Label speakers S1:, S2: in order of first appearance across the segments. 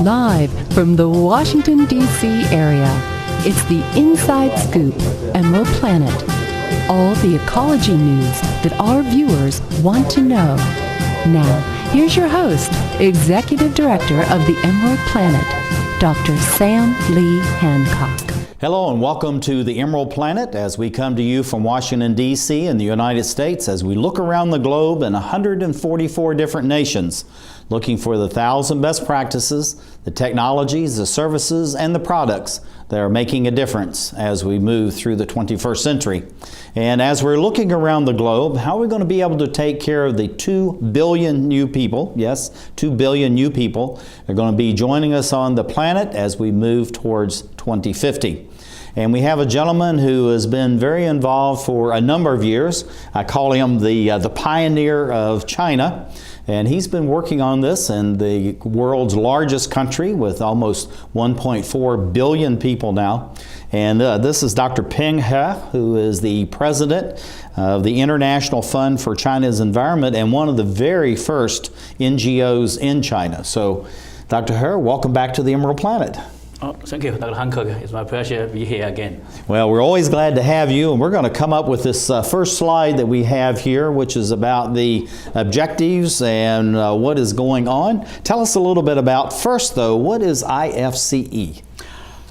S1: Live from the Washington, D.C. area, it's the Inside Scoop, Emerald Planet. All the ecology news that our viewers want to know. Now, here's your host, Executive Director of the Emerald Planet, Dr. Sam Lee Hancock.
S2: Hello and welcome to the Emerald Planet as we come to you from Washington, D.C. in the United States as we look around the globe in 144 different nations, looking for the 1,000 best practices, the technologies, the services, and the products that are making a difference as we move through the 21st century. And as we're looking around the globe, how are we going to be able to take care of the 2 billion new people, yes, 2 billion new people are going to be joining us on the planet as we move towards 2050. And we have a gentleman who has been very involved for a number of years. I call him the pioneer of China. And he's been working on this in the world's largest country with almost 1.4 billion people now. And this is Dr. Peng He, who is the president of the International Fund for China's Environment and one of the very first NGOs in China. So, Dr. He, welcome back to the Emerald Planet.
S3: Oh, thank you, Dr. Hancock. It's my pleasure to be here again.
S2: Well, we're always glad to have you, and we're going to come up with this first slide that we have here, which is about the objectives and what is going on. Tell us a little bit about, first though, what is IFCE?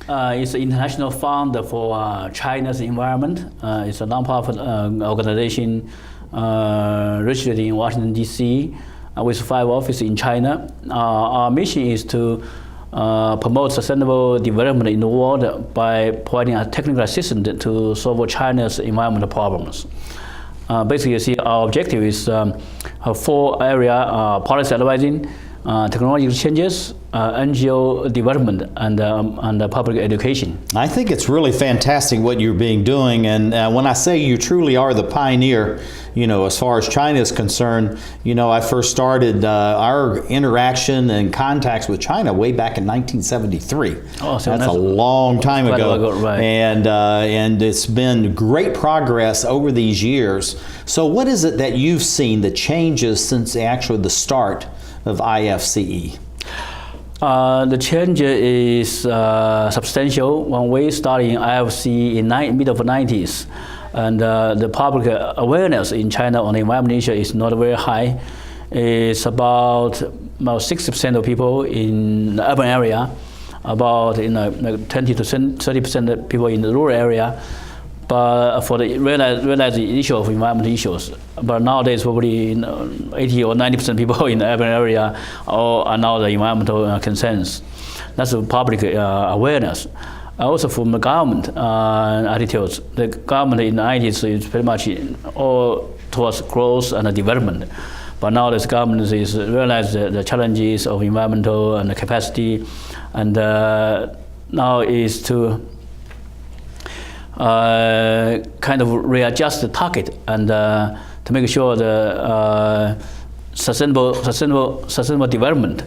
S3: It's the International Fund for China's Environment. It's a non-profit organization registered in Washington, D.C. With 5 offices in China. Our mission is to promote sustainable development in the world by providing a technical assistance to solve China's environmental problems. Basically, you see, our objective is 4 areas: policy advising, technological changes, NGO development, and public education.
S2: I think it's really fantastic what you're doing, and when I say you truly are the pioneer, you know, as far as China is concerned, you know, I first started our interaction and contacts with China way back in 1973.
S3: Oh, so
S2: that's a long time ago,
S3: right.
S2: And it's been great progress over these years. So what is it that you've seen, the changes since actually the start of IFCE?
S3: The change is substantial. When we started in IFCE in middle of the 90s, and the public awareness in China on the environment issue is not very high. It's about 60% of people in the urban area, about 20 to 30% of people in the rural area. But for the realize the issue of environmental issues. But nowadays, probably 80 or 90% people in the urban area are now the environmental concerns. That's the public awareness. Also from the government attitudes. The government in the 90s is pretty much all towards growth and development. But now this government is realize the challenges of environmental and the capacity, and now is to kind of readjust the target and to make sure the sustainable development.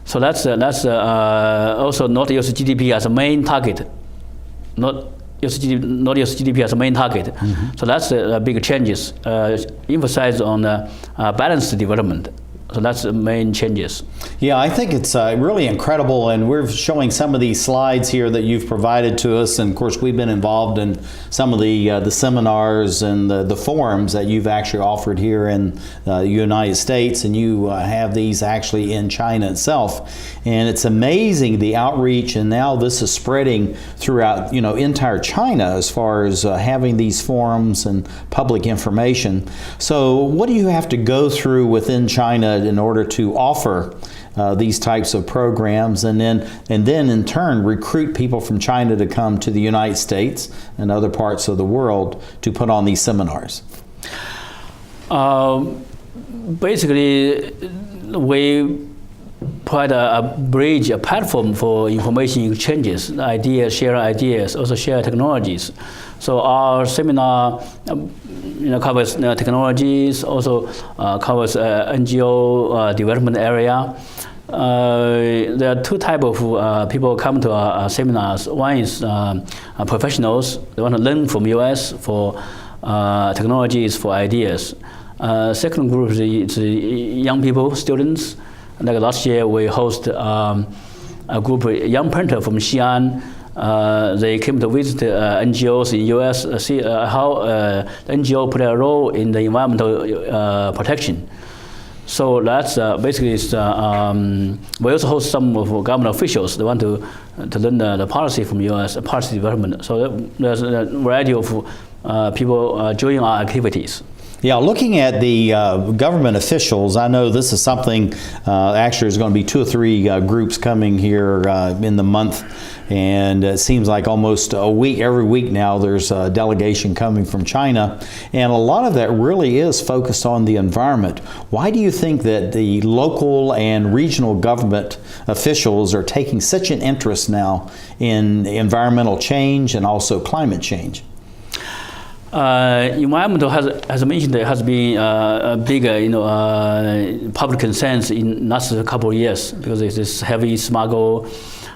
S3: So that's also not use GDP as a main target, not use GDP as a main target. Mm-hmm. So that's the big changes. Emphasize on balanced development. So that's the main changes.
S2: Yeah, I think it's really incredible, and we're showing some of these slides here that you've provided to us, and of course we've been involved in some of the seminars and the forums that you've actually offered here in the United States, and you have these actually in China itself. And it's amazing the outreach, and now this is spreading throughout entire China as far as having these forums and public information. So what do you have to go through within China in order to offer these types of programs, and then in turn recruit people from China to come to the United States and other parts of the world to put on these seminars?
S3: Basically, we provide a bridge, a platform for information exchanges, share ideas, also share technologies. So our seminar covers technologies, also covers NGO development area. There are 2 types of people come to our seminars. One is professionals. They want to learn from US for technologies, for ideas. Second group is young people, students, Like last year, we host a group of young painter from Xi'an. They came to visit NGOs in US, see how the NGO play a role in the environmental protection. So that's basically we also host some of government officials. They want to learn the policy from US, policy development. So there's a variety of people joining our activities.
S2: Yeah, looking at the government officials, I know this is something, actually there's going to be 2 or 3 groups coming here in the month, and it seems like almost every week now there's a delegation coming from China, and a lot of that really is focused on the environment. Why do you think that the local and regional government officials are taking such an interest now in environmental change and also climate change?
S3: Environmental, as I mentioned, there has been a bigger, public concerns in last couple of years because there's this heavy smog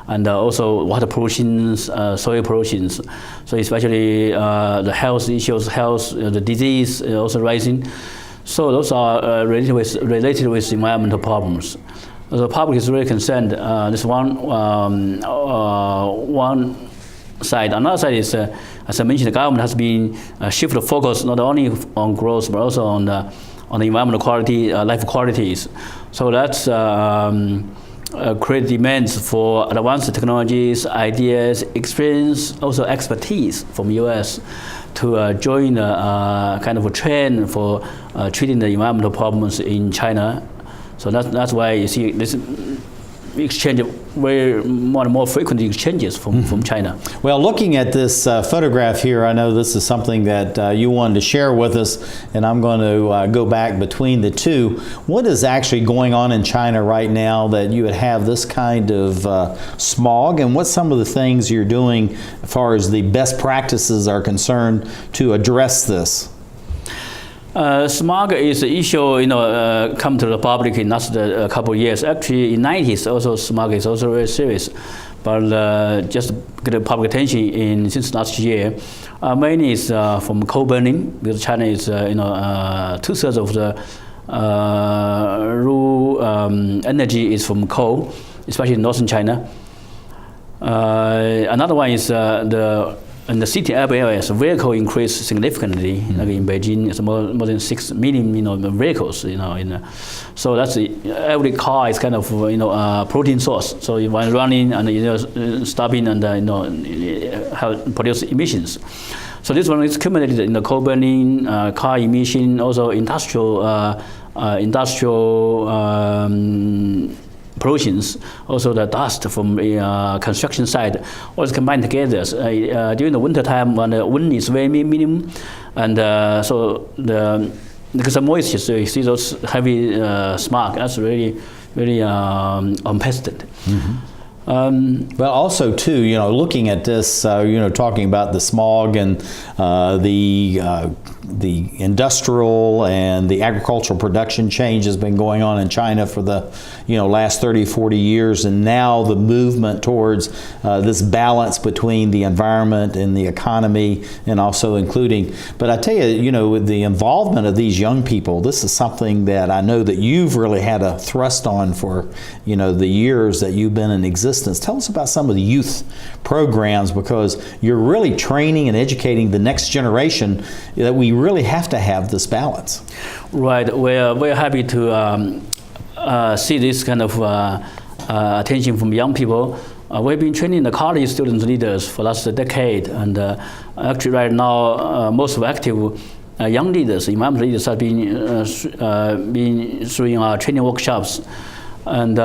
S3: and also water pollution, soil pollution. So especially the health issues, the disease also rising. So those are related with environmental problems. The public is really concerned. This one side. Another side is, as I mentioned, the government has been shift the focus not only on growth but also on the environmental quality, life qualities. So that's create demands for advanced technologies, ideas, experience, also expertise from US to join a kind of a trend for treating the environmental problems in China. So that's why you see this exchange more and more frequent exchanges from China.
S2: Well, looking at this photograph here, I know this is something that you wanted to share with us, and I'm going to go back between the two. What is actually going on in China right now that you would have this kind of smog, and what's some of the things you're doing as far as the best practices are concerned to address this?
S3: Smog is an issue, come to the public in last couple of years. Actually, in 90s, also smog is also very serious, but just get public attention since last year. Mainly is from coal burning because China is, 2/3 of the raw energy is from coal, especially in northern China. Another one is in the city urban areas, vehicle increase significantly. Like in Beijing, it's more than 6 million, vehicles. So that's every car is kind of protein source. So when running and stopping and produce emissions. So this one is accumulated in the coal burning, car emission, also industrial pollutions, also the dust from construction site, all is combined together. During the winter time when the wind is very minimum, and so because of moisture, so you see those heavy smog. That's really unprecedented.
S2: Well, also too, looking at this, talking about the smog and the industrial and the agricultural production change has been going on in China for the last 30, 40 years, and now the movement towards this balance between the environment and the economy, and also including. But I tell you, with the involvement of these young people, this is something that I know that you've really had a thrust on for the years that you've been in existence. Tell us about some of the youth programs, because you're really training and educating the next generation that we really have to have this balance.
S3: Right. We're happy to see this kind of attention from young people. We've been training the college student leaders for the last decade, and actually right now most of active young leaders, environmental leaders, have been doing our training workshops, and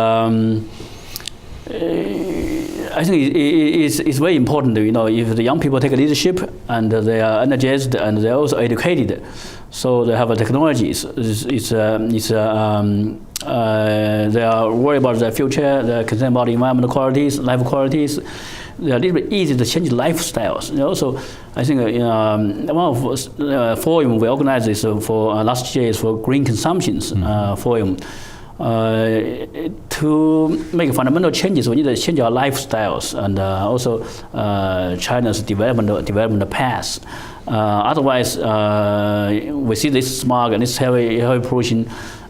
S3: I think it's very important, if the young people take leadership and they are energized and they're also educated, so they have technologies. They are worried about their future. They're concerned about environmental qualities, life qualities. They're a little bit easy to change lifestyles. Also, I think one of forum we organized is for last year is for green consumptions forum. To make fundamental changes, we need to change our lifestyles and also China's development path. Otherwise, we see this smog and this heavy pollution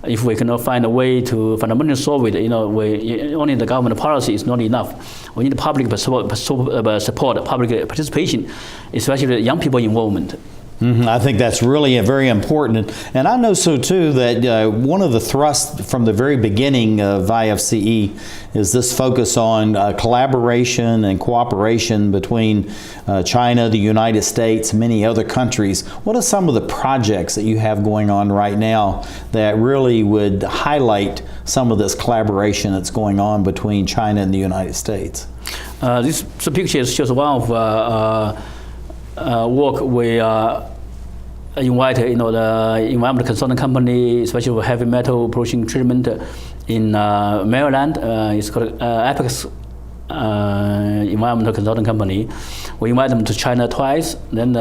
S3: if we cannot find a way to fundamentally solve it, only the government policy is not enough. We need public support, public participation, especially young people involvement.
S2: I think that's really very important. And I know so too that one of the thrusts from the very beginning of IFCE is this focus on collaboration and cooperation between China, the United States, many other countries. What are some of the projects that you have going on right now that really would highlight some of this collaboration that's going on between China and the United States?
S3: This picture shows one of work we invite the environmental consulting company, especially for heavy metal pollution treatment in Maryland. It's called Apex Environmental Consulting Company. We invite them to China twice, then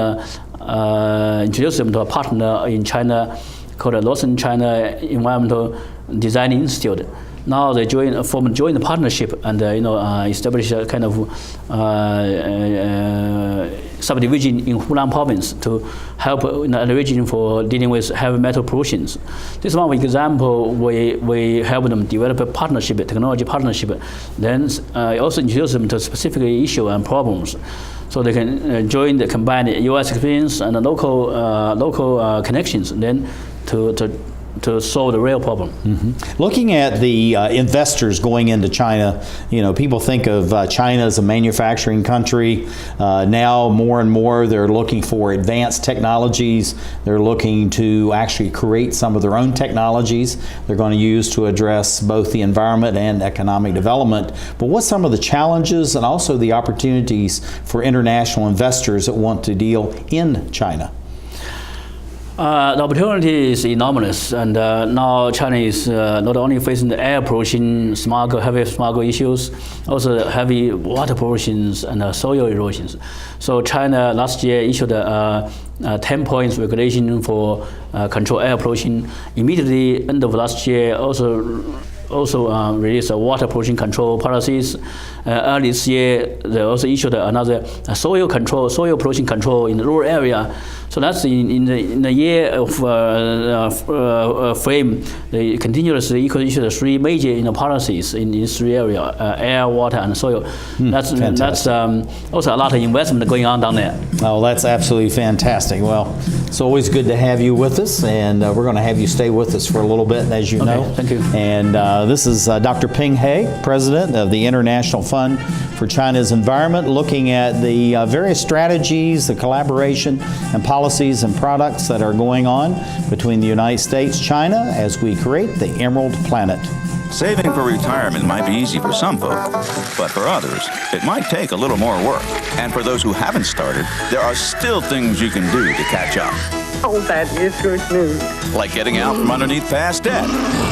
S3: introduce them to a partner in China called Lawson China Environmental Design Institute. Now they form a joint partnership and establish a kind of subdivision in Hunan province to help in the region for dealing with heavy metal pollutions. This is one example. We help them develop a partnership, technology partnership. Then also introduce them to specific issue and problems, so they can combine the U.S. experience and the local connections, then to solve the real problem.
S2: Looking at the investors going into China, people think of China as a manufacturing country. Now more and more they're looking for advanced technologies. They're looking to actually create some of their own technologies they're going to use to address both the environment and economic development. But what's some of the challenges and also the opportunities for international investors that want to deal in China?
S3: The opportunity is enormous, and now China is not only facing the air pollution, heavy smog issues, also heavy water pollutions and soil erosions. So China last year issued a 10 points regulation for control air pollution. Immediately end of last year also released water pollution control policies. Early this year, they also issued another soil pollution control in the rural area. So that's in the year of frame. They continuously issue the three major policies in these three areas: air, water, and soil. That's also a lot of investment going on down there.
S2: Oh, that's absolutely fantastic. Well, it's always good to have you with us, and we're going to have you stay with us for a little bit, as you know.
S3: Thank you.
S2: And this is Dr. Ping He, President of the International Fund for China's Environment, looking at the various strategies, the collaboration and policies and products that are going on between the United States, China, as we create the Emerald Planet.
S4: Saving for retirement might be easy for some folk, but for others, it might take a little more work. And for those who haven't started, there are still things you can do to catch up.
S5: Oh, that is good news.
S4: Like getting out from underneath past debt.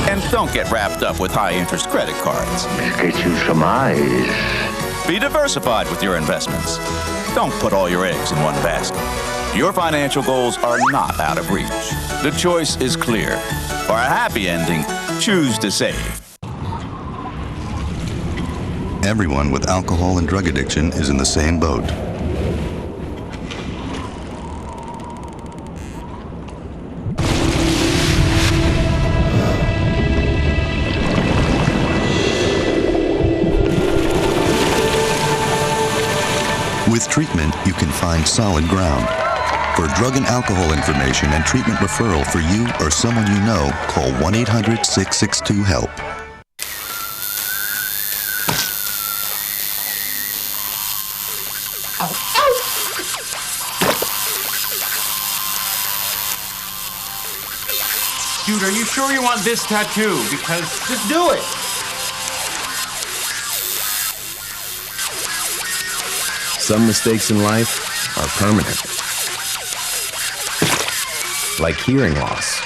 S4: And don't get wrapped up with high-interest credit cards.
S5: Get you some eyes.
S4: Be diversified with your investments. Don't put all your eggs in one basket. Your financial goals are not out of reach. The choice is clear. For a happy ending, choose to save.
S6: Everyone with alcohol and drug addiction is in the same boat. With treatment, you can find solid ground. For drug and alcohol information and treatment referral for you or someone you know, call 1-800-662-HELP.
S7: Dude, are you sure you want this tattoo? Because just do it.
S8: Some mistakes in life are permanent. Like hearing loss.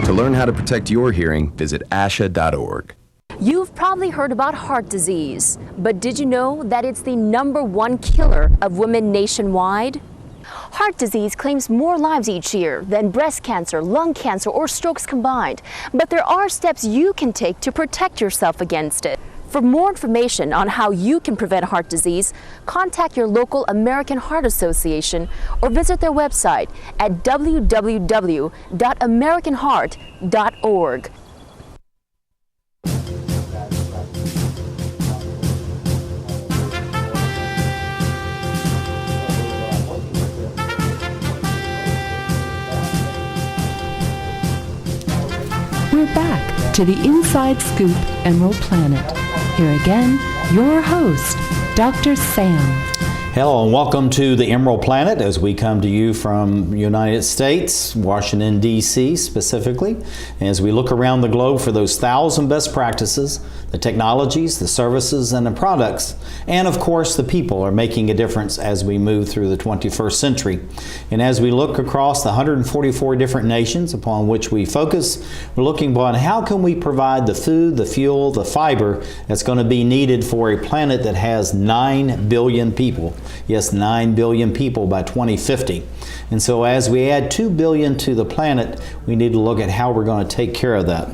S8: To learn how to protect your hearing, visit asha.org.
S9: You've probably heard about heart disease, but did you know that it's the #1 killer of women nationwide? Heart disease claims more lives each year than breast cancer, lung cancer, or strokes combined. But there are steps you can take to protect yourself against it. For more information on how you can prevent heart disease, contact your local American Heart Association or visit their website at www.americanheart.org.
S1: back to the Inside Scoop Emerald Planet. Here again, your host, Dr. Sam.
S2: Hello and welcome to the Emerald Planet as we come to you from United States, Washington, D.C. specifically, as we look around the globe for those 1,000 best practices, the technologies, the services, and the products, and of course the people are making a difference as we move through the 21st century. And as we look across the 144 different nations upon which we focus, we're looking upon how can we provide the food, the fuel, the fiber that's going to be needed for a planet that has 9 billion people. Yes, 9 billion people by 2050. And so as we add 2 billion to the planet, we need to look at how we're going to take care of that.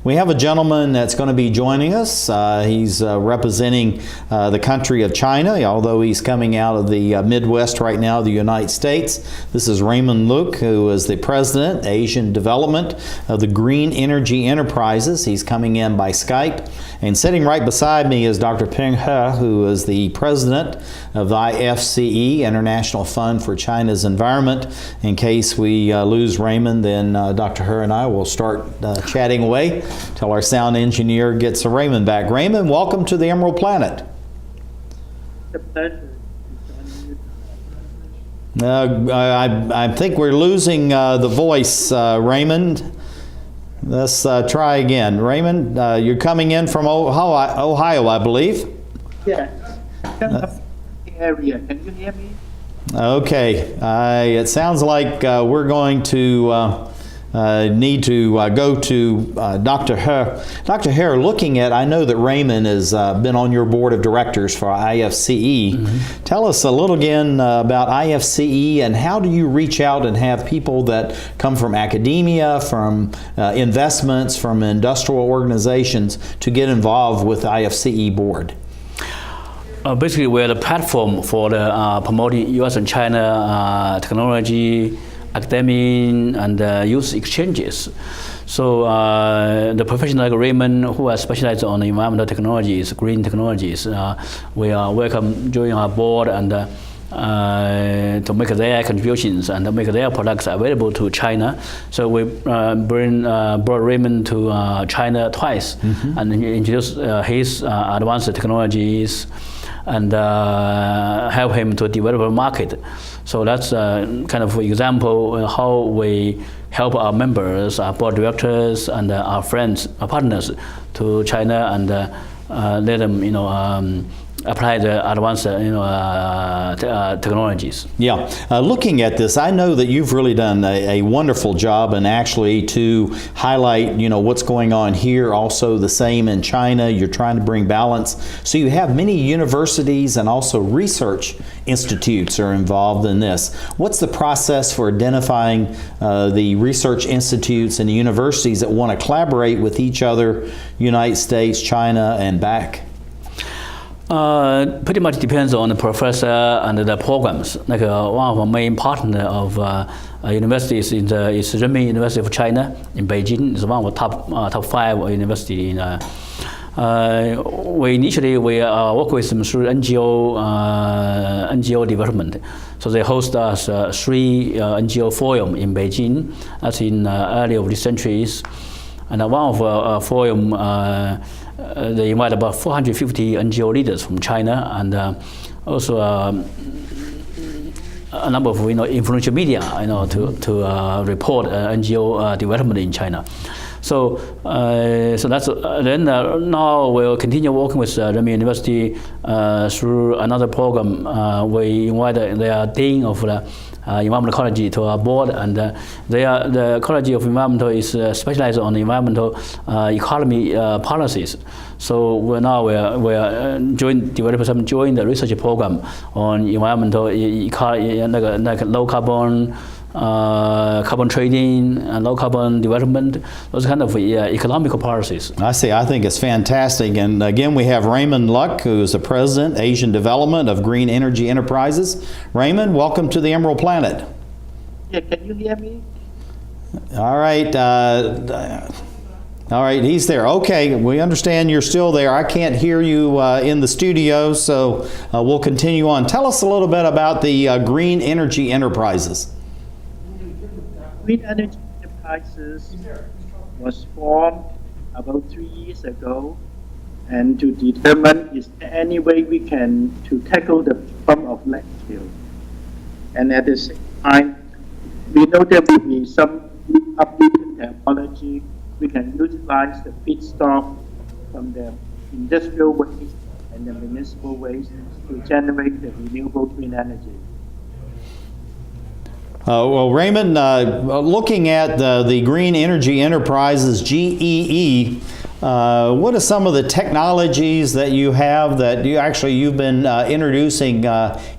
S2: We have a gentleman that's going to be joining us. He's representing the country of China, although he's coming out of the Midwest right now, the United States. This is Raymond Luke, who is the President, Asian Development of the Green Energy Enterprises. He's coming in by Skype. And sitting right beside me is Dr. Peng He, who is the President of the IFCE, International Fund for China's Environment. In case we lose Raymond, then Dr. He and I will start chatting away till our sound engineer gets Raymond back. Raymond, welcome to the Emerald Planet.
S10: It's a pleasure.
S2: I think we're losing the voice, Raymond. Let's try again. Raymond, you're coming in from Ohio, I believe.
S10: Yeah. Area. Can you hear me?
S2: Okay. It sounds like we're going to need to go to Dr. He. Dr. He, looking at, I know that Raymond has been on your board of directors for IFCE. Mm-hmm. Tell us a little again about IFCE and how do you reach out and have people that come from academia, from investments, from industrial organizations to get involved with the IFCE board?
S3: Basically, we're the platform for the promoting U.S. and China technology, academic, and youth exchanges. So the professional like Raymond, who are specialized on environmental technologies, green technologies, we are welcome join our board and to make their contributions and make their products available to China. So we brought Raymond to China twice, mm-hmm. and introduced his advanced technologies and help him to develop a market. So that's kind of example how we help our members, our board directors, and our friends, our partners to China and let them, apply the advanced, technologies.
S2: Yeah, looking at this, I know that you've really done a wonderful job, and actually to highlight, what's going on here. Also, the same in China. You're trying to bring balance. So you have many universities and also research institutes are involved in this. What's the process for identifying the research institutes and the universities that want to collaborate with each other, United States, China, and back?
S3: Pretty much depends on the professor and the programs. Like one of our main partner of universities is Raymond University of China in Beijing. It's one of the top 5 university in. We initially work with them through NGO development. So they host us 3 NGO forum in Beijing. That's in early of this centuries. And one of forum. They invite about 450 NGO leaders from China, and also a number of influential media to report NGO development in China. So that's then now we'll continue working with Raymond University through another program. We invite their dean of the environmental ecology to our board, and the College of Environmental is specialized on environmental economy policies. So we're developing some joint research program on environmental like low carbon. Carbon trading and low carbon development, those kind of economical policies.
S2: I see. I think it's fantastic. And again, we have Raymond Luck, who is the President, Asian Development of Green Energy Enterprises. Raymond, welcome to the Emerald Planet.
S10: Yeah, can you hear me?
S2: All right. All right, he's there. Okay, we understand you're still there. I can't hear you in the studio, so we'll continue on. Tell us a little bit about the Green Energy Enterprises.
S10: Green Energy Enterprises was formed about 3 years ago, and to determine is there any way we can to tackle the problem of landfill. And at the same time, we know there will be some updated technology. We can utilize the feedstock from the industrial waste and the municipal waste to generate the renewable green energy.
S2: Well, Raymond, looking at the Green Energy Enterprises, GEE, what are some of the technologies that you have that you've been introducing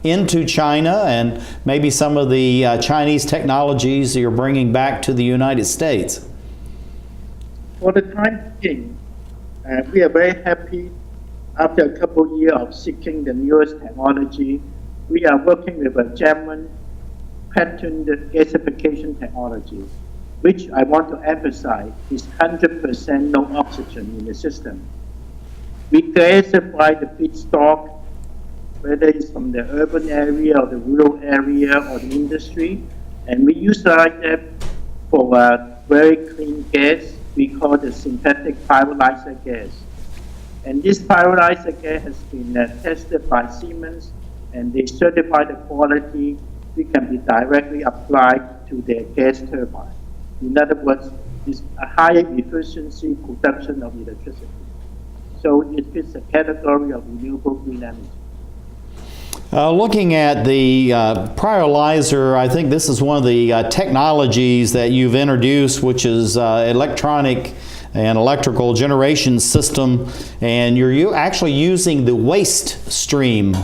S2: into China, and maybe some of the Chinese technologies you're bringing back to the United States?
S10: For the time being, we are very happy. After a couple of years of seeking the newest technology, we are working with a German patented gasification technology, which I want to emphasize is 100% no oxygen in the system. We gasify the feedstock, whether it's from the urban area or the rural area or the industry, and we utilize that for a very clean gas we call the synthetic pyrolyzer gas. And this pyrolyzer gas has been tested by Siemens, and they certify the quality. We can be directly applied to their gas turbine. In other words, it's a higher efficiency production of electricity. So it fits the category of renewable green energy.
S2: Looking at the pyrolyzer, I think this is one of the technologies that you've introduced, which is electronic and electrical generation system, and you're actually using the waste stream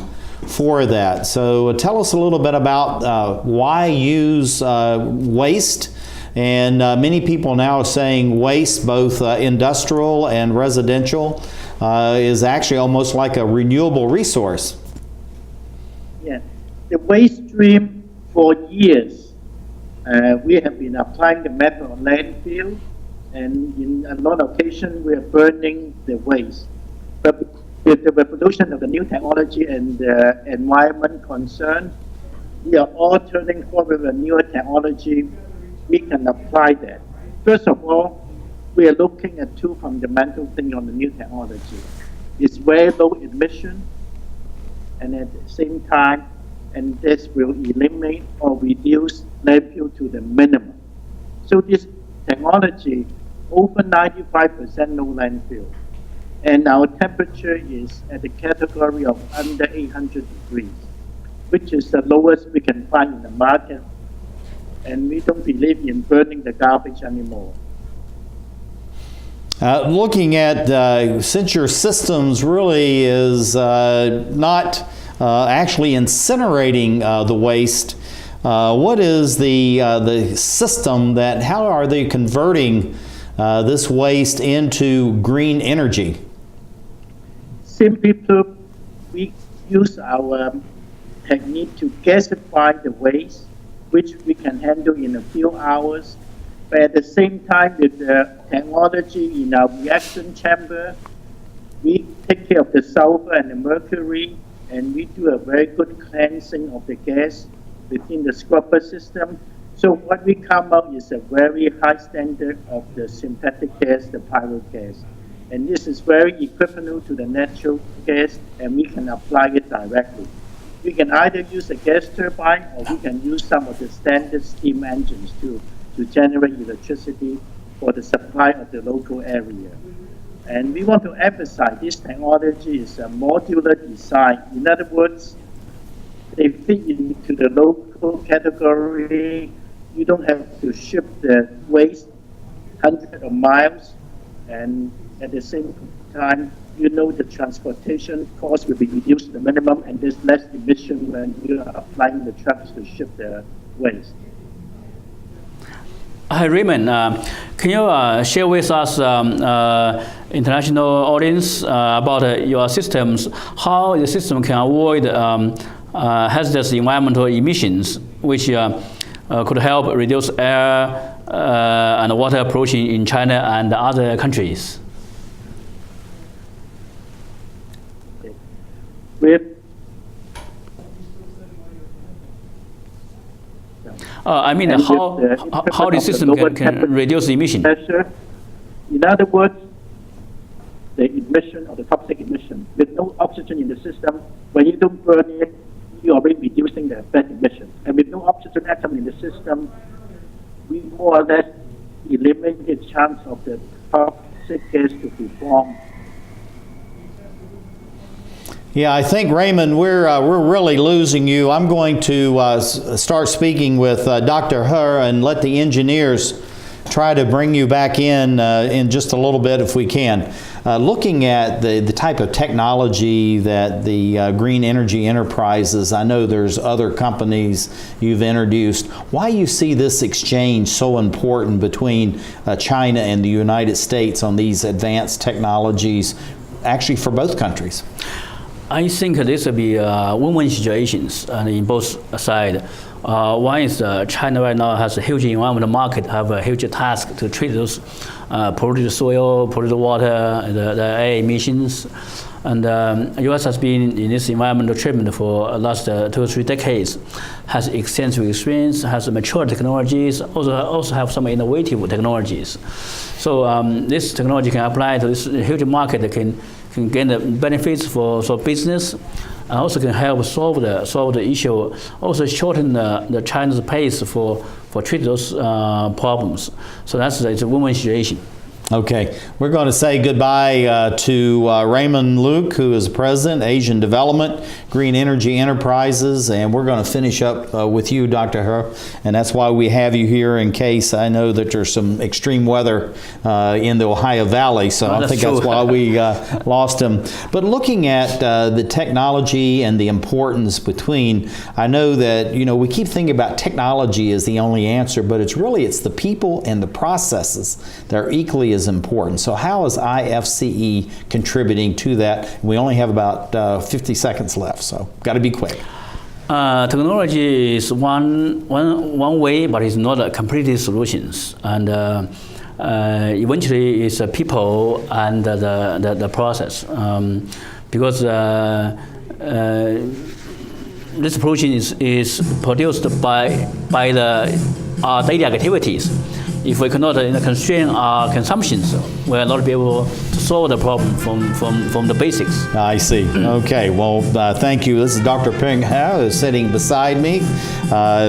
S2: for that. So tell us a little bit about why use waste, and many people now are saying waste, both industrial and residential, is actually almost like a renewable resource.
S10: Yeah, the waste stream for years, we have been applying the method of landfill, and in a lot of occasions we are burning the waste. But with the revolution of the new technology and the environment concern, we are all turning forward with a newer technology. We can apply that. First of all, we are looking at two fundamental things on the new technology. It's very low emission, and at the same time, and this will eliminate or reduce landfill to the minimum. So this technology, over 95% no landfill. And our temperature is at the category of under 800 degrees, which is the lowest we can find in the market. And we don't believe in burning the garbage anymore.
S2: Looking at, since your systems really is not actually incinerating the waste, what is the system that, how are they converting this waste into green energy?
S10: Simply put, we use our technique to gasify the waste, which we can handle in a few hours. But at the same time, with the technology in our reaction chamber, we take care of the sulfur and the mercury, and we do a very good cleansing of the gas within the scrubber system. So what we come out is a very high standard of the synthetic gas, the pyro gas. And this is very equivalent to the natural gas, and we can apply it directly. We can either use a gas turbine, or we can use some of the standard steam engines to generate electricity for the supply of the local area. And we want to emphasize this technology is a modular design. In other words, they fit into the local category. You don't have to ship the waste hundreds of miles, and at the same time, you know the transportation cost will be reduced to the minimum, and there's less emission when you are applying the trucks to ship the waste.
S3: Hi, Raymond. Can you share with us international audience about your systems, how the system can avoid hazardous environmental emissions, which could help reduce air and water pollution in China and other countries?
S10: I
S3: mean, how the system can reduce emission?
S10: Pressure, In other words, the emission or the toxic emission. With no oxygen in the system, when you don't burn it, you're already reducing the bad emission. And with no oxygen atom in the system, we more or less eliminate the chance of the toxic gas to be formed.
S2: Yeah, I think, Raymond, we're really losing you. I'm going to start speaking with Dr. He and let the engineers try to bring you back in just a little bit if we can. Looking at the type of technology that the green energy enterprises, I know there's other companies you've introduced. Why you see this exchange so important between China and the United States on these advanced technologies, actually for both countries?
S3: I think this will be win-win situations in both sides. One is China right now has a huge environmental market, have a huge task to treat those polluted soil, polluted water, the air emissions. And U.S. has been in this environmental treatment for the last 2 or 3 decades, has extensive experience, has mature technologies, also have some innovative technologies. So this technology can apply to this huge market that can gain the benefits for business, and also can help solve the issue, also shorten the China's pace for treat those problems. So it's a win-win situation.
S2: Okay, we're going to say goodbye to Raymond Luke, who is President, Asian Development, Green Energy Enterprises, and we're going to finish up with you, Dr. He, and that's why we have you here in case I know that there's some extreme weather in the Ohio Valley, so I think that's why we lost him. But looking at the technology and the importance between, I know that, we keep thinking about technology as the only answer, but it's the people and the processes that are equally as important. So how is IFCE contributing to that? We only have about 50 seconds left, so got to be quick.
S3: Technology is one way, but it's not a complete solutions. And eventually, it's people and the process, because this pollution is produced by our daily activities. If we cannot constrain our consumptions, we will not be able to solve the problem from the basics.
S2: I see. Okay. Well, thank you. This is Dr. Peng He, who's sitting beside me,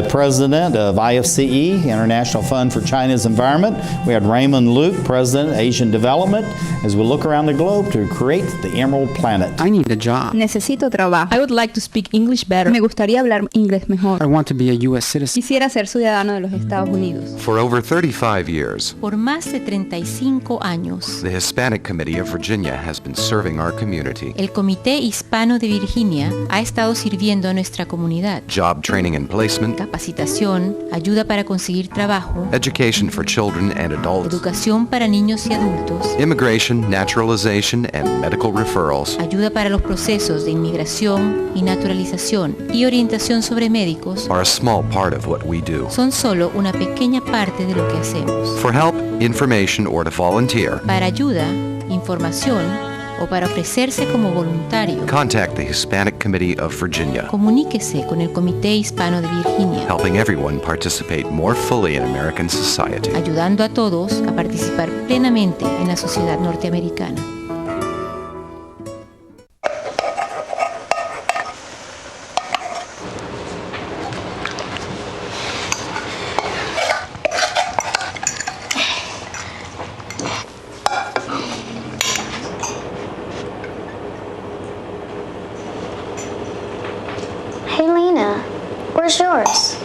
S2: President of IFCE, International Fund for China's Environment. We had Raymond Luke, President, Asian Development, as we look around the globe to create the Emerald Planet.
S11: I need a job.
S12: Necesito trabajo.
S13: I would like to speak English better.
S12: Me gustaría hablar inglés mejor.
S11: I want to be a U.S. citizen.
S12: Quisiera ser ciudadano de los Estados Unidos.
S8: For over 35 years,
S14: por más de 35 años,
S8: the Hispanic Committee of Virginia has been serving our community.
S14: El Comité Hispano de Virginia ha estado sirviendo a nuestra comunidad.
S8: Job training and placement,
S14: capacitación, ayuda para conseguir trabajo,
S8: education for children and adults,
S14: educación para niños y adultos,
S8: immigration, naturalization, and medical referrals,
S14: ayuda para los procesos de inmigración y naturalización y orientación sobre médicos,
S8: are a small part of what we do.
S14: Son solo una pequeña parte de lo que hacemos.
S8: For help, information, or to volunteer,
S14: para ayuda, información o para ofrecerse como voluntario,
S8: contact the Hispanic Committee of Virginia.
S14: Comuníquese con el Comité Hispano de Virginia,
S8: helping everyone participate more fully in American society.
S14: Ayudando a todos a participar plenamente en la sociedad norteamericana.
S15: Hey Lena, where's yours?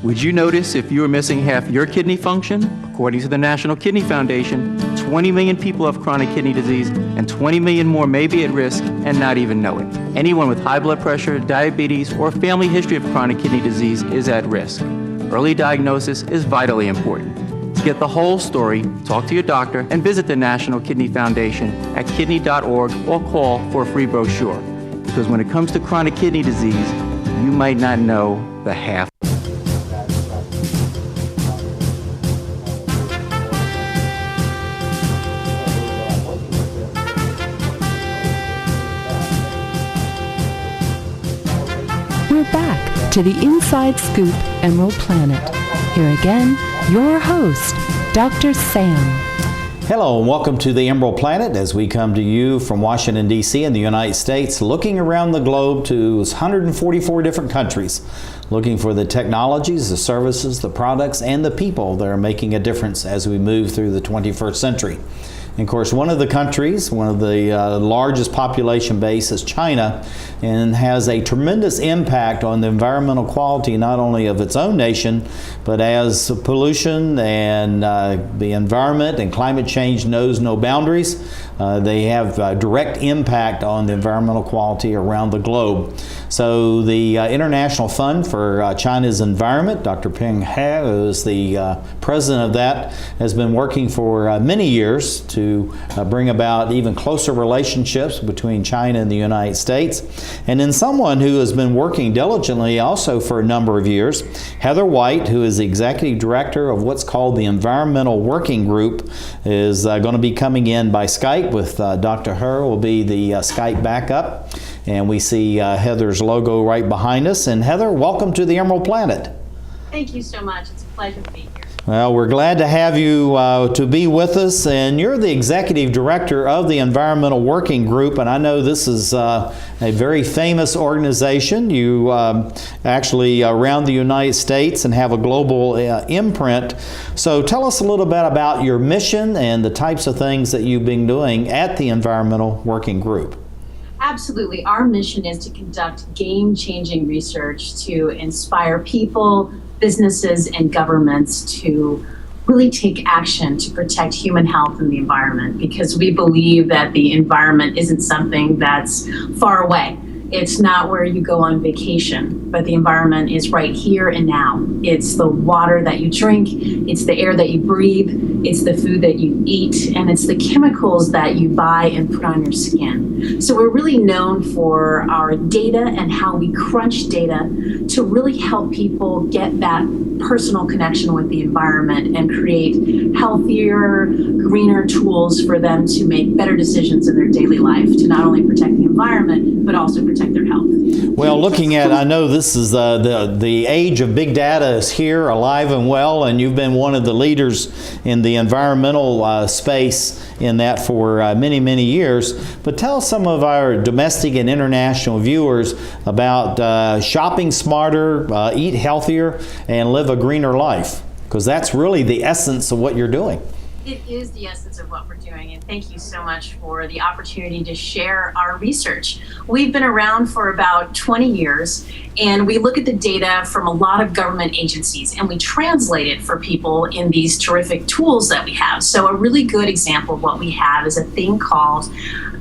S16: Would you notice if you were missing half your kidney function? According to the National Kidney Foundation, 20 million people have chronic kidney disease, and 20 million more may be at risk and not even know it. Anyone with high blood pressure, diabetes, or family history of chronic kidney disease is at risk. Early diagnosis is vitally important. To get the whole story, talk to your doctor and visit the National Kidney Foundation at kidney.org or call for a free brochure. Because when it comes to chronic kidney disease, you might not know the half.
S1: back to the Inside Scoop Emerald Planet. Here again, your host, Dr. Sam.
S2: Hello and welcome to the Emerald Planet as we come to you from Washington, D.C. in the United States, looking around the globe to 144 different countries, looking for the technologies, the services, the products, and the people that are making a difference as we move through the 21st century. And of course, one of the countries, one of the largest population base is China, and has a tremendous impact on the environmental quality not only of its own nation, but as pollution and the environment and climate change knows no boundaries, they have a direct impact on the environmental quality around the globe. So the International Fund for China's Environment, Dr. Peng He, who is the president of that, has been working for many years to bring about even closer relationships between China and the United States. And then someone who has been working diligently also for a number of years, Heather White, who is the executive director of what's called the Environmental Working Group, is going to be coming in by Skype with Dr. He will be the Skype backup. And we see Heather's logo right behind us. And Heather, welcome to the Emerald Planet.
S11: Thank you so much. It's a pleasure to be here.
S2: Well, we're glad to have you to be with us, and you're the executive director of the Environmental Working Group, and I know this is a very famous organization. You actually around the United States and have a global imprint. So tell us a little bit about your mission and the types of things that you've been doing at the Environmental Working Group.
S11: Absolutely. Our mission is to conduct game-changing research to inspire people, businesses, and governments to really take action to protect human health and the environment, because we believe that the environment isn't something that's far away. It's not where you go on vacation, but the environment is right here and now. It's the water that you drink, it's the air that you breathe, it's the food that you eat, and it's the chemicals that you buy and put on your skin. So we're really known for our data and how we crunch data to really help people get that personal connection with the environment and create healthier, greener tools for them to make better decisions in their daily life to not only protect the environment, but also protect their health.
S2: Well, looking at, I know this is the age of big data is here, alive and well, and you've been one of the leaders in the environmental space in that for many, many years. But tell some of our domestic and international viewers about shopping smarter, eat healthier, and live a greener life, because that's really the essence of what you're doing.
S11: It is the essence of what we're doing, and thank you so much for the opportunity to share our research. We've been around for about 20 years, and we look at the data from a lot of government agencies, and we translate it for people in these terrific tools that we have. So a really good example of what we have is a thing called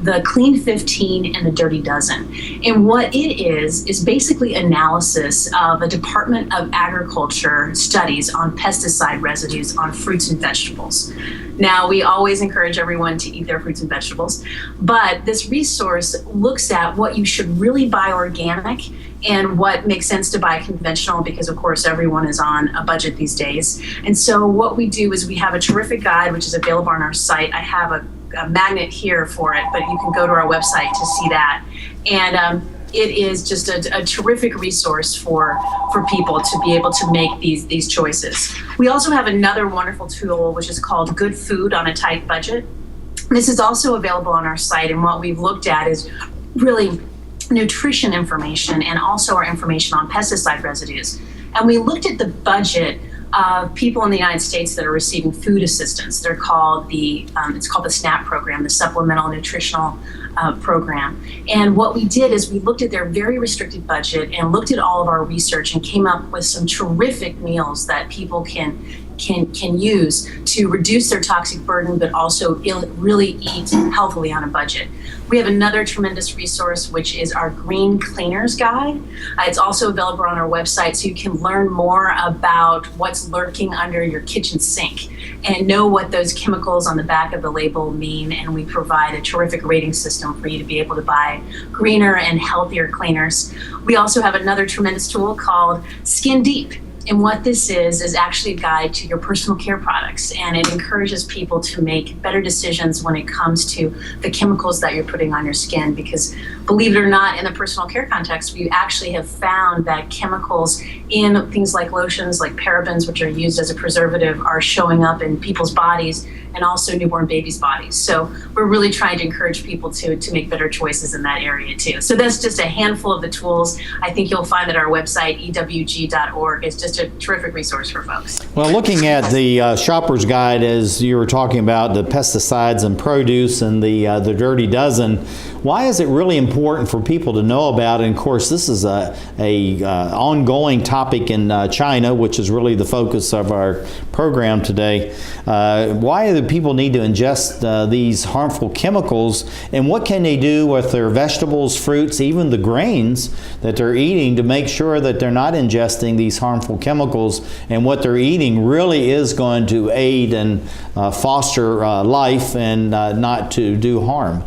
S11: the Clean 15 and the Dirty Dozen. And what it is basically analysis of a Department of Agriculture studies on pesticide residues on fruits and vegetables. Now, we always encourage everyone to eat their fruits and vegetables, but this resource looks at what you should really buy organic and what makes sense to buy conventional, because of course everyone is on a budget these days. And so what we do is we have a terrific guide which is available on our site. I have a magnet here for it, but you can go to our website to see that. And it is just a terrific resource for people to be able to make these choices. We also have another wonderful tool which is called Good Food on a Tight Budget. This is also available on our site, and what we've looked at is really nutrition information and also our information on pesticide residues. And we looked at the budget of people in the United States that are receiving food assistance. They're called it's called the SNAP program, the Supplemental Nutritional Program. And what we did is we looked at their very restricted budget and looked at all of our research and came up with some terrific meals that people can use to reduce their toxic burden, but also really eat healthily on a budget. We have another tremendous resource, which is our Green Cleaners Guide. It's also available on our website, so you can learn more about what's lurking under your kitchen sink and know what those chemicals on the back of the label mean. And we provide a terrific rating system for you to be able to buy greener and healthier cleaners. We also have another tremendous tool called Skin Deep. And what this is actually a guide to your personal care products, and it encourages people to make better decisions when it comes to the chemicals that you're putting on your skin, because believe it or not, in the personal care context, we actually have found that chemicals in things like lotions, like parabens, which are used as a preservative, are showing up in people's bodies and also newborn babies' bodies. So we're really trying to encourage people to make better choices in that area too. So that's just a handful of the tools. I think you'll find that our website, ewg.org, is just a terrific resource for folks.
S2: Well, looking at the shopper's guide, as you were talking about the pesticides and produce and the dirty dozen, why is it really important for people to know about it? And of course, this is a ongoing topic in China, which is really the focus of our program today. Why do people need to ingest these harmful chemicals, and what can they do with their vegetables, fruits, even the grains that they're eating to make sure that they're not ingesting these harmful chemicals, and what they're eating really is going to aid and foster life and not to do harm?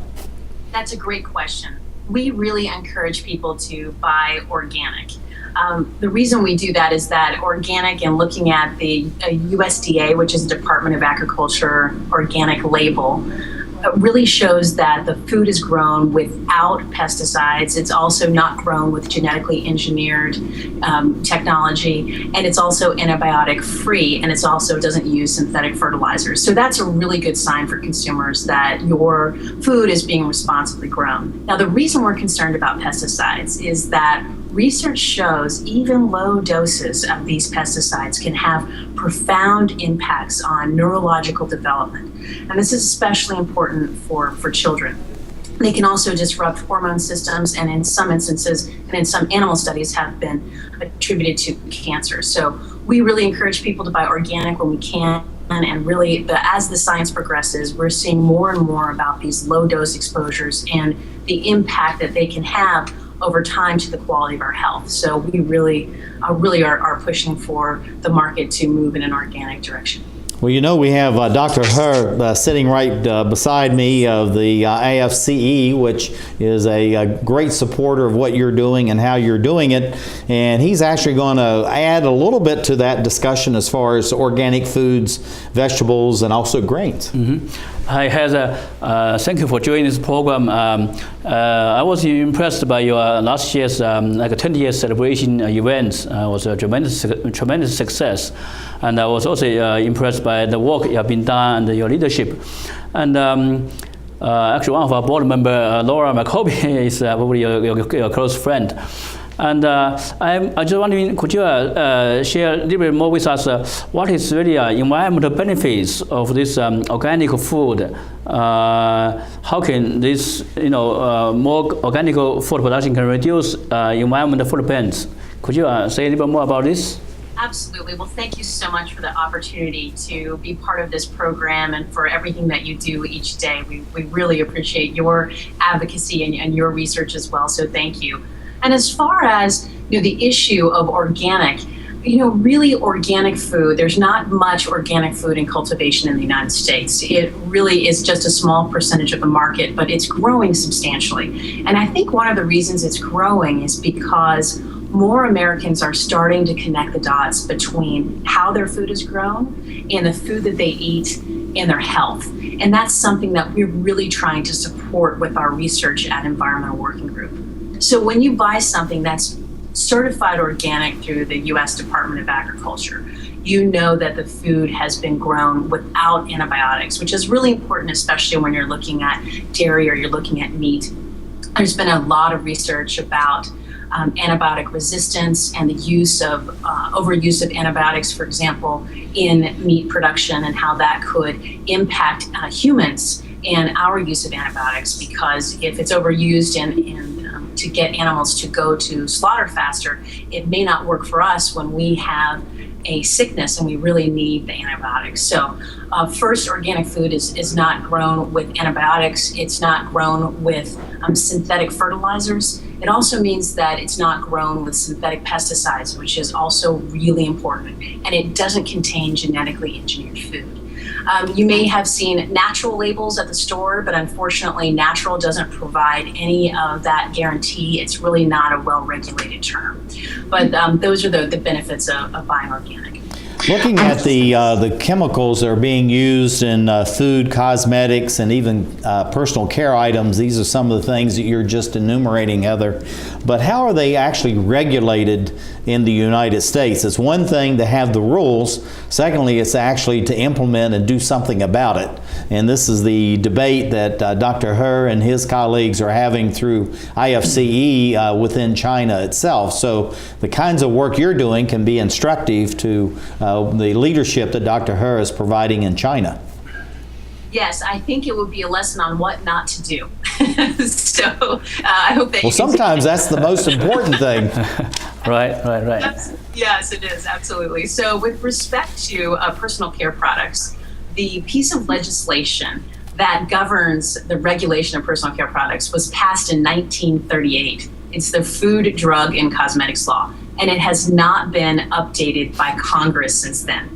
S11: That's a great question. We really encourage people to buy organic. The reason we do that is that organic, and looking at the USDA, which is the Department of Agriculture organic label, really shows that the food is grown without pesticides. It's also not grown with genetically engineered technology, and it's also antibiotic free, and it also doesn't use synthetic fertilizers. So that's a really good sign for consumers that your food is being responsibly grown. Now, the reason we're concerned about pesticides is that research shows even low doses of these pesticides can have profound impacts on neurological development. And this is especially important for children. They can also disrupt hormone systems, and in some instances, and in some animal studies, have been attributed to cancer. So we really encourage people to buy organic when we can. And really, as the science progresses, we're seeing more and more about these low dose exposures and the impact that they can have over time to the quality of our health. So we really are pushing for the market to move in an organic direction.
S2: Well, you know, we have Dr. He sitting right beside me of the IFCE, which is a great supporter of what you're doing and how you're doing it. And he's actually going to add a little bit to that discussion as far as organic foods, vegetables, and also grains.
S3: Mm-hmm. Hi, Heather. Thank you for joining this program. I was impressed by your last year's like a 20-year celebration event. It was a tremendous success. And I was also impressed by the work you have been done and your leadership. And actually, one of our board member, Laura McCoby, is probably your close friend. And I'm just wondering, could you share a little bit more with us what is really environmental benefits of this organic food? How can this, more organic food production can reduce environmental footprints? Could you say a little bit more about this?
S11: Absolutely. Well, thank you so much for the opportunity to be part of this program and for everything that you do each day. We really appreciate your advocacy and your research as well, so thank you. And as far as the issue of organic, really organic food, there's not much organic food in cultivation in the United States. It really is just a small percentage of the market, but it's growing substantially. And I think one of the reasons it's growing is because more Americans are starting to connect the dots between how their food is grown and the food that they eat and their health. And that's something that we're really trying to support with our research at Environmental Working Group. So when you buy something that's certified organic through the U.S. Department of Agriculture, you know that the food has been grown without antibiotics, which is really important, especially when you're looking at dairy or you're looking at meat. There's been a lot of research about antibiotic resistance and the use of overuse of antibiotics, for example, in meat production, and how that could impact humans and our use of antibiotics, because if it's overused to get animals to go to slaughter faster, it may not work for us when we have a sickness and we really need the antibiotics. So first, organic food is not grown with antibiotics. It's not grown with synthetic fertilizers. It also means that it's not grown with synthetic pesticides, which is also really important. And it doesn't contain genetically engineered food. You may have seen natural labels at the store, but unfortunately, natural doesn't provide any of that guarantee. It's really not a well-regulated term. But those are the benefits of buying organic.
S2: Looking at the chemicals that are being used in food, cosmetics, and even personal care items, these are some of the things that you're just enumerating, Heather. But how are they actually regulated in the United States? It's one thing to have the rules. Secondly, it's actually to implement and do something about it. And this is the debate that Dr. He and his colleagues are having through IFCE within China itself. So the kinds of work you're doing can be instructive to the leadership that Dr. He is providing in China.
S11: Yes, I think it would be a lesson on what not to do. So I hope that.
S2: Well, sometimes that's the most important thing.
S3: Right.
S11: Yes, it is, absolutely. So with respect to personal care products, the piece of legislation that governs the regulation of personal care products was passed in 1938. It's the Food, Drug, and Cosmetics Law, and it has not been updated by Congress since then.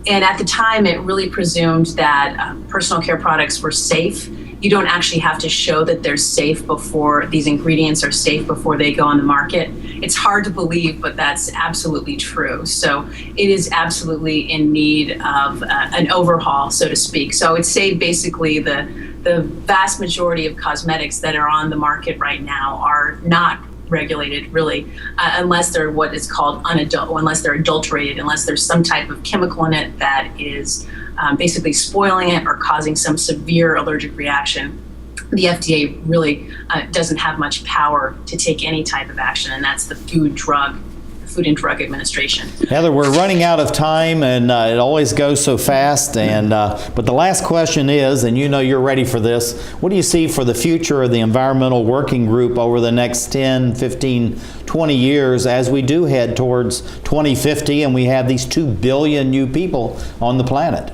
S11: And at the time, it really presumed that personal care products were safe. You don't actually have to show that they're safe before these ingredients are safe before they go on the market. It's hard to believe, but that's absolutely true. So it is absolutely in need of an overhaul, so to speak. So I would say basically the vast majority of cosmetics that are on the market right now are not regulated really, unless they're what is called unless they're adulterated, unless there's some type of chemical in it that is basically spoiling it or causing some severe allergic reaction. The FDA really doesn't have much power to take any type of action, and that's the Food and Drug Administration.
S2: Heather, we're running out of time, and it always goes so fast. And but the last question is, and you know you're ready for this, what do you see for the future of the Environmental Working Group over the next 10, 15, 20 years as we do head towards 2050 and we have these 2 billion new people on the planet?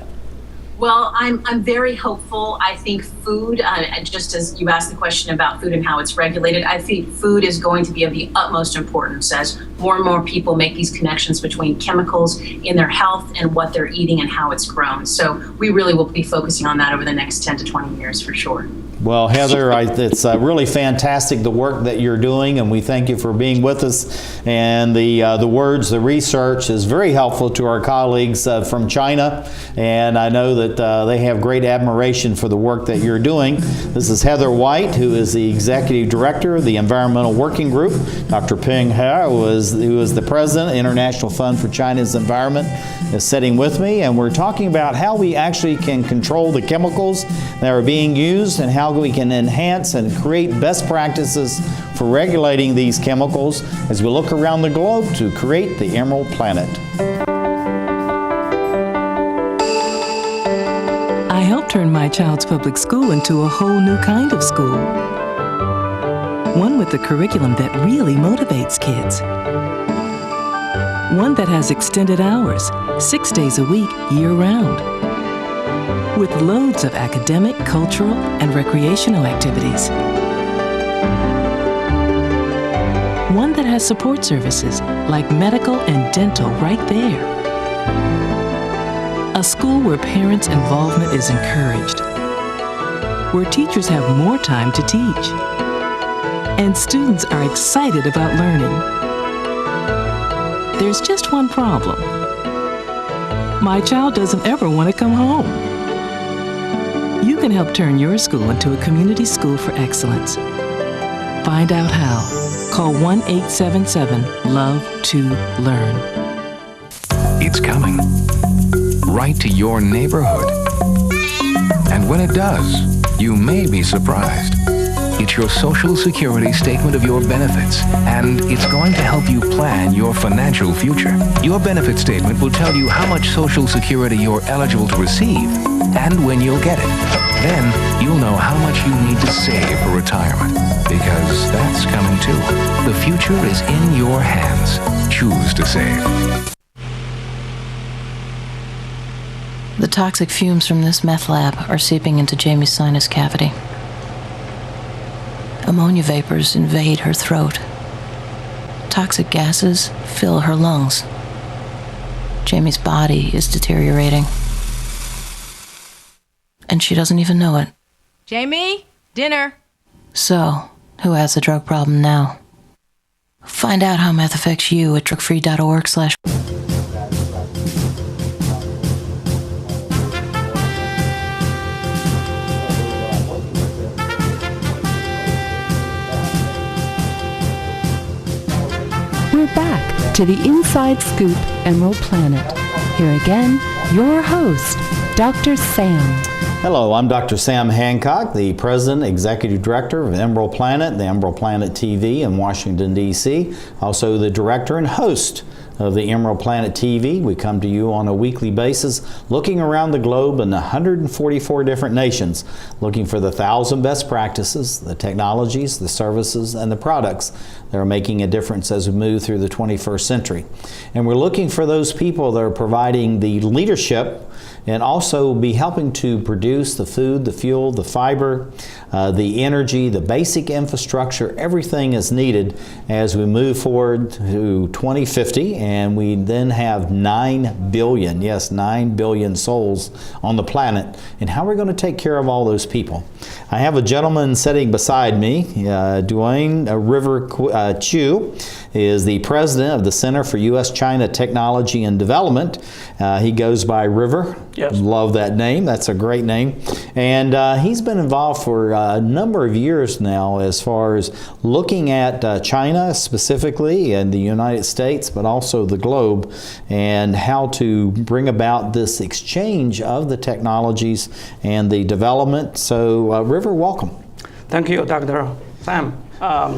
S11: Well, I'm very hopeful. I think food, just as you asked the question about food and how it's regulated, I think food is going to be of the utmost importance as more and more people make these connections between chemicals in their health and what they're eating and how it's grown. So we really will be focusing on that over the next 10 to 20 years for sure.
S2: Well, Heather, it's really fantastic the work that you're doing, and we thank you for being with us. And the research is very helpful to our colleagues from China, and I know that they have great admiration for the work that you're doing. This is Heather White, who is the Executive Director of the Environmental Working Group. Dr. Peng He, who is the President of the International Fund for China's Environment, is sitting with me, and we're talking about how we actually can control the chemicals that are being used and how we can enhance and create best practices for regulating these chemicals as we look around the globe to create the Emerald Planet.
S13: I helped turn my child's public school into a whole new kind of school. One with a curriculum that really motivates kids. One that has extended hours, 6 days a week, year-round. With loads of academic, cultural, and recreational activities. One that has support services like medical and dental right there. A school where parents' involvement is encouraged. Where teachers have more time to teach. And students are excited about learning. There's just one problem. My child doesn't ever want to come home. You can help turn your school into a community school for excellence. Find out how. Call 1-877-LOVE-TO-LEARN.
S17: It's coming. Right to your neighborhood. And when it does, you may be surprised. It's your Social Security statement of your benefits, and it's going to help you plan your financial future. Your benefit statement will tell you how much Social Security you're eligible to receive and when you'll get it. Then you'll know how much you need to save for retirement, because that's coming too. The future is in your hands. Choose to save.
S18: The toxic fumes from this meth lab are seeping into Jamie's sinus cavity. Ammonia vapors invade her throat. Toxic gases fill her lungs. Jamie's body is deteriorating. And she doesn't even know it.
S19: Jamie, dinner.
S18: So, who has a drug problem now? Find out how meth affects you at drugfree.org/.
S1: We're back to the Inside Scoop Emerald Planet. Here again, your host, Dr. Sam.
S2: Hello, I'm Dr. Sam Hancock, the President, Executive Director of Emerald Planet, the Emerald Planet TV in Washington, D.C., also the Director and host of the Emerald Planet TV. We come to you on a weekly basis, looking around the globe in 144 different nations, looking for the 1,000 best practices, the technologies, the services, and the products that are making a difference as we move through the 21st century. And we're looking for those people that are providing the leadership and also be helping to produce the food, the fuel, the fiber, the energy, the basic infrastructure. Everything is needed as we move forward to 2050, and we then have 9 billion, yes, 9 billion souls on the planet, and how we're going to take care of all those people. I have a gentleman sitting beside me, Duan River Chu is the president of the Center for U.S.-China Technology and Development. He goes by River.
S20: Yes.
S2: Love that name. That's a great name. And he's been involved for a number of years now as far as looking at China specifically and the United States, but also the globe, and how to bring about this exchange of the technologies and the development. So, River, welcome.
S20: Thank you, Dr. Sam.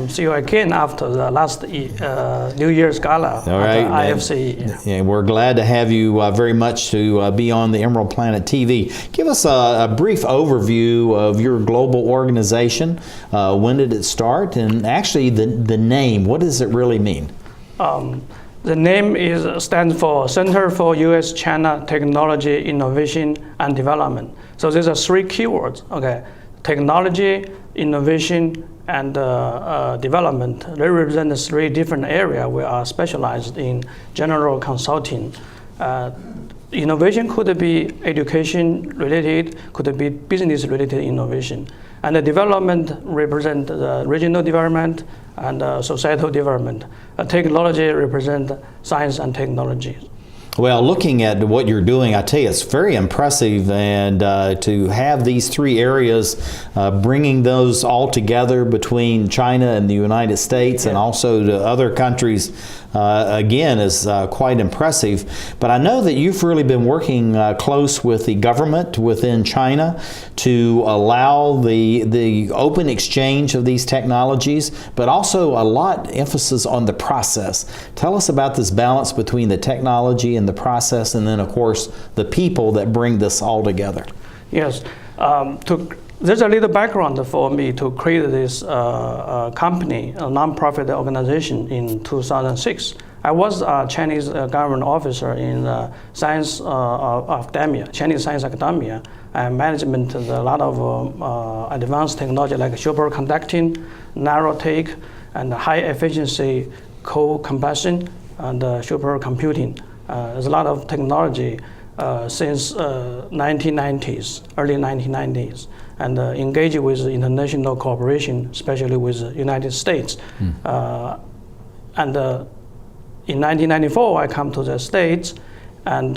S20: See you again after the last New Year's Gala
S2: All right,
S20: at IFCE.
S2: And we're glad to have you very much to be on the Emerald Planet TV. Give us a brief overview of your global organization. When did it start? And actually the name, what does it really mean?
S20: The name stands for Center for U.S.-China Technology, Innovation, and Development. So these are 3 keywords, okay? Technology, innovation, and development. They represent the 3 different areas we are specialized in general consulting. Innovation could be education related, could be business related innovation. And the development represent the regional development and societal development. Technology represent science and technology.
S2: Well, looking at what you're doing, I tell you, it's very impressive, and to have these 3 areas, bringing those all together between China and the United States and also to other countries, again, is quite impressive. But I know that you've really been working close with the government within China to allow the open exchange of these technologies, but also a lot emphasis on the process. Tell us about this balance between the technology and the process, and then of course the people that bring this all together.
S20: Yes, there's a little background for me to create this company, a non-profit organization in 2006. I was a Chinese government officer in science academia, Chinese science academia, and management a lot of advanced technology like superconducting, narrow-take, and high efficiency co-combustion and supercomputing. There's a lot of technology since 1990s, early 1990s, and engage with international cooperation, especially with the United States. In 1994, I come to the States and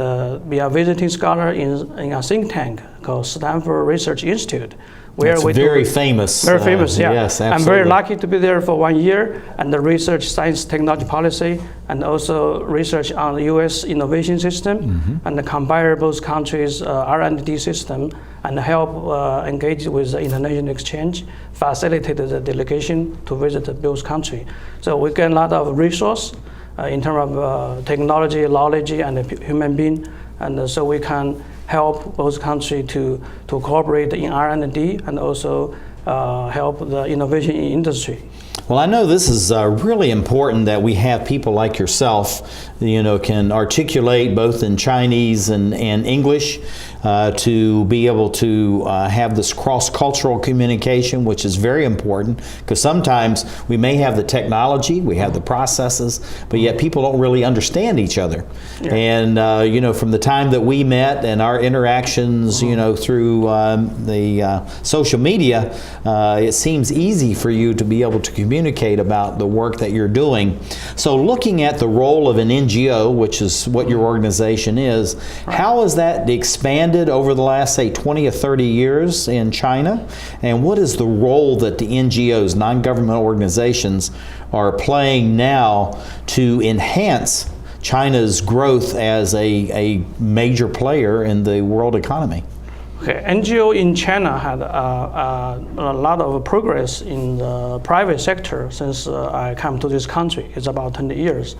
S20: be a visiting scholar in a think tank called Stanford Research Institute.
S2: That's very famous.
S20: Very famous, yeah.
S2: Yes, absolutely.
S20: I'm very lucky to be there for 1 year and research science technology policy and also research on the U.S. innovation system and combine both countries' R&D system and help engage with the international exchange, facilitate the delegation to visit both countries. So we get a lot of resource in terms of technology, knowledge, and human being, and so we can help both countries to cooperate in R&D and also help the innovation in industry.
S2: Well, I know this is really important that we have people like yourself, can articulate both in Chinese and English. to be able to have this cross-cultural communication, which is very important, because sometimes we may have the technology, we have the processes, but yet people don't really understand each other. Yeah. And you know, from the time that we met and our interactions, you know, through the social media, it seems easy for you to be able to communicate about the work that you're doing. So looking at the role of an NGO, which is what your organization is, how has that expanded over the last, say, 20 or 30 years in China? And what is the role that the NGOs, non-government organizations, are playing now to enhance China's growth as a major player in the world economy?
S20: Okay, NGO in China had a lot of progress in the private sector since I came to this country. It's about 20 years.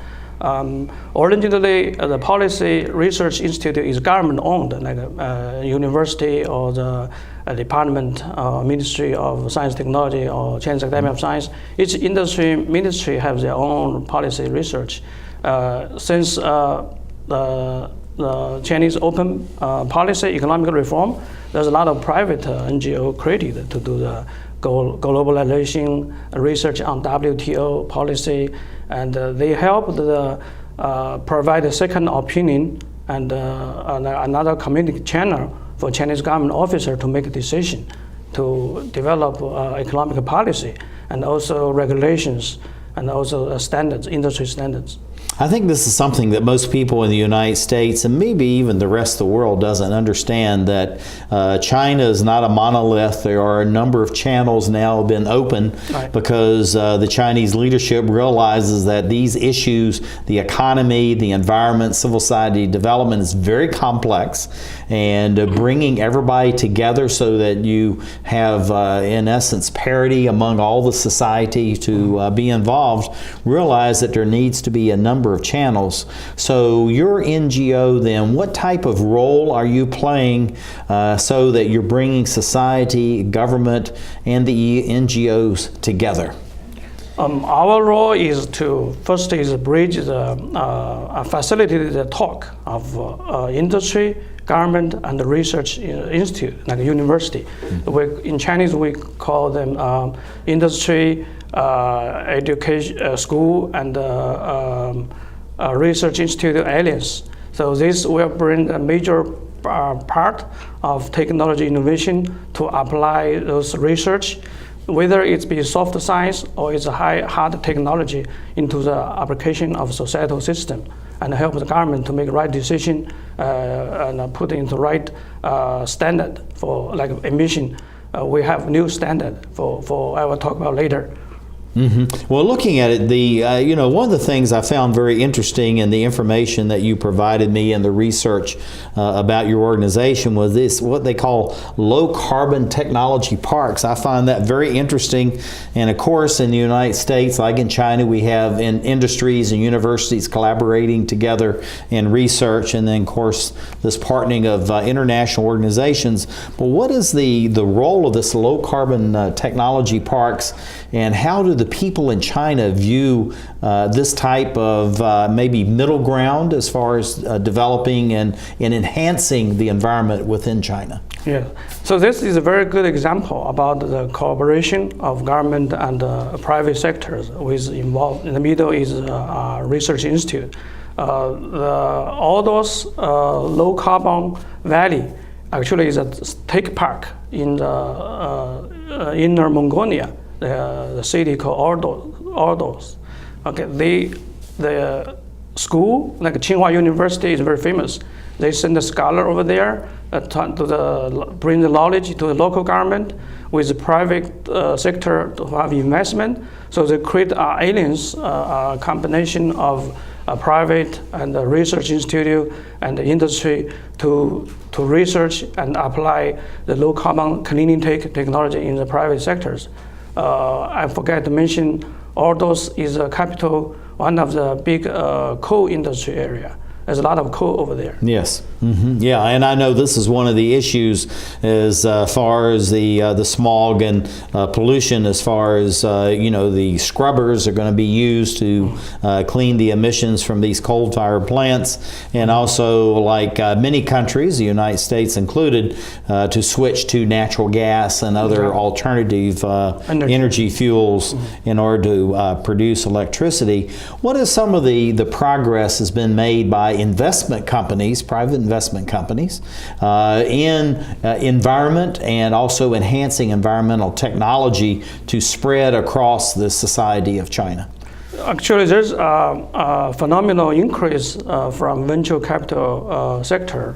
S20: Originally, the Policy Research Institute is government-owned, like a university or the department, Ministry of Science Technology or Chinese Academy of Science. Each industry ministry has their own policy research. Since the Chinese open policy, economic reform, there's a lot of private NGO created to do the globalization research on WTO policy, and they help provide a second opinion and another community channel for Chinese government officer to make a decision to develop economic policy and also regulations and also standards, industry standards.
S2: I think this is something that most people in the United States and maybe even the rest of the world doesn't understand, that China is not a monolith. There are a number of channels now have been open because the Chinese leadership realizes that these issues, the economy, the environment, civil society development, is very complex, and bringing everybody together so that you have, in essence, parity among all the society to be involved, realize that there needs to be a number of channels. So your NGO then, what type of role are you playing so that you're bringing society, government, and the NGOs together?
S20: Our role is to first is bridge facilitate the talk of industry, government, and the research institute, like a university. In Chinese, we call them industry, education, school, and research institute alliance. So this will bring a major part of technology innovation to apply those research, whether it be soft science or it's a hard technology, into the application of societal system, and help the government to make the right decision and put into right standard for like emission. We have new standard for I will talk about later.
S2: Mm-hmm. Well, looking at it, you know, one of the things I found very interesting in the information that you provided me and the research about your organization was this, what they call low carbon technology parks. I find that very interesting. And of course, in the United States, like in China, we have industries and universities collaborating together in research, and then of course this partnering of international organizations. But what is the role of this low carbon technology parks, and how do the people in China view this type of maybe middle ground as far as developing and enhancing the environment within China?
S20: Yeah, so this is a very good example about the cooperation of government and private sectors with involved. In the middle is a research institute. All those low carbon valley actually is a tech park in the Inner Mongolia. The city called Ordos. Okay, the school, like Tsinghua University, is very famous. They send a scholar over there to bring the knowledge to the local government with the private sector to have investment. So they create alliance, a combination of a private and a research institute and the industry to research and apply the low carbon cleaning technology in the private sectors. I forgot to mention, Ordos is a capital, one of the big coal industry area. There's a lot of coal over there.
S2: Yes. Yeah, and I know this is one of the issues as far as the smog and pollution, as far as the scrubbers are going to be used to clean the emissions from these coal-fired plants, and also, like many countries, the United States included, to switch to natural gas and other alternative energy fuels in order to produce electricity. What is some of the progress has been made by investment companies, private investment companies, in environment and also enhancing environmental technology to spread across the society of China?
S20: Actually, there's a phenomenal increase from venture capital sector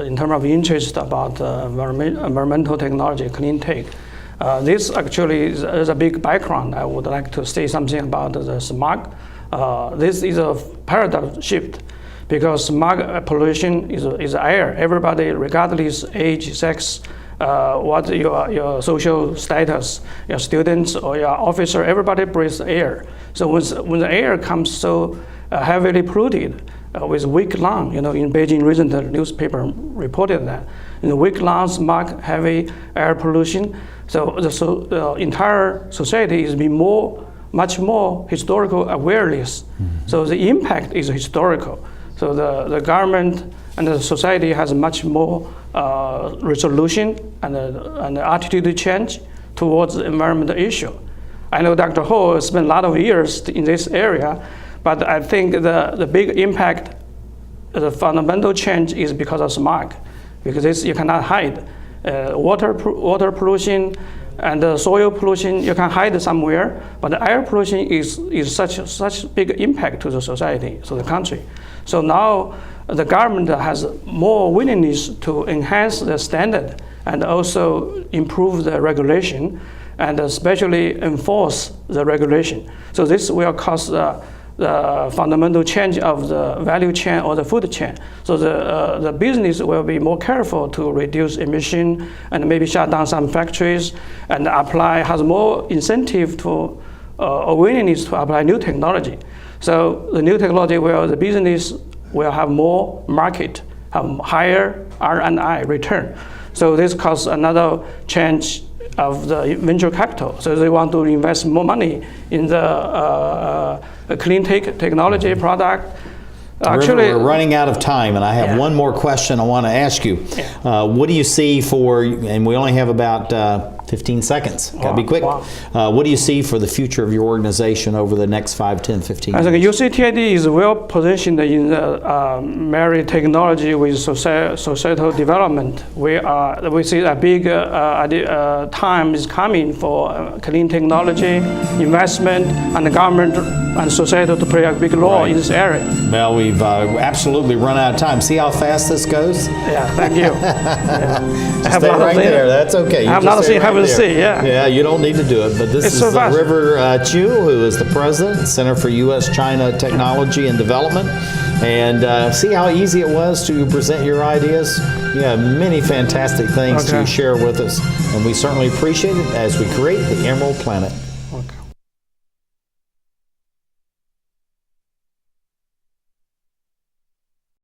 S20: in terms of interest about environmental technology, clean tech. This actually is a big background. I would like to say something about the smog. This is a paradigm shift, because smog pollution is air. Everybody, regardless age, sex, what your social status, your students or your officer, everybody breathes air. So when the air comes so heavily polluted with weak lung, in Beijing recent newspaper reported that in weak lung, smog, heavy air pollution. So the entire society is being much more historical awareness. So the impact is historical. So the government and the society has much more resolution and attitude change towards the environmental issue. I know Dr. Ho spent a lot of years in this area, but I think the big impact, the fundamental change is because of smog, because this you cannot hide. Water pollution and soil pollution you can hide somewhere, but the air pollution is such big impact to the society, to the country. So now the government has more willingness to enhance the standard and also improve the regulation and especially enforce the regulation. So this will cause the fundamental change of the value chain or the food chain. So the business will be more careful to reduce emission and maybe shut down some factories and has more incentive to or willingness to apply new technology. So the new technology the business will have more market, have higher R&I return. So this causes another change of the venture capital. So they want to invest more money in the clean tech technology product. Actually,
S2: we're running out of time, and I have one more question I want to ask you. What do you see and we only have about 15 seconds. Got to be quick. What do you see for the future of your organization over the next 5, 10, 15 years?
S20: I think UCTID is well positioned in the married technology with societal development. We see a big time is coming for clean technology, investment, and the government and society to play a big role in this area.
S2: Well, we've absolutely run out of time. See how fast this goes?
S20: Yeah, thank you.
S2: Stay right there. That's okay.
S20: I have not seen Heaven Sea.
S2: Yeah, you don't need to do it. But this is River Chu, who is the president, Center for U.S.-China Technology and Development. And see how easy it was to present your ideas? You have many fantastic things to share with us. And we certainly appreciate it as we create the Emerald Planet.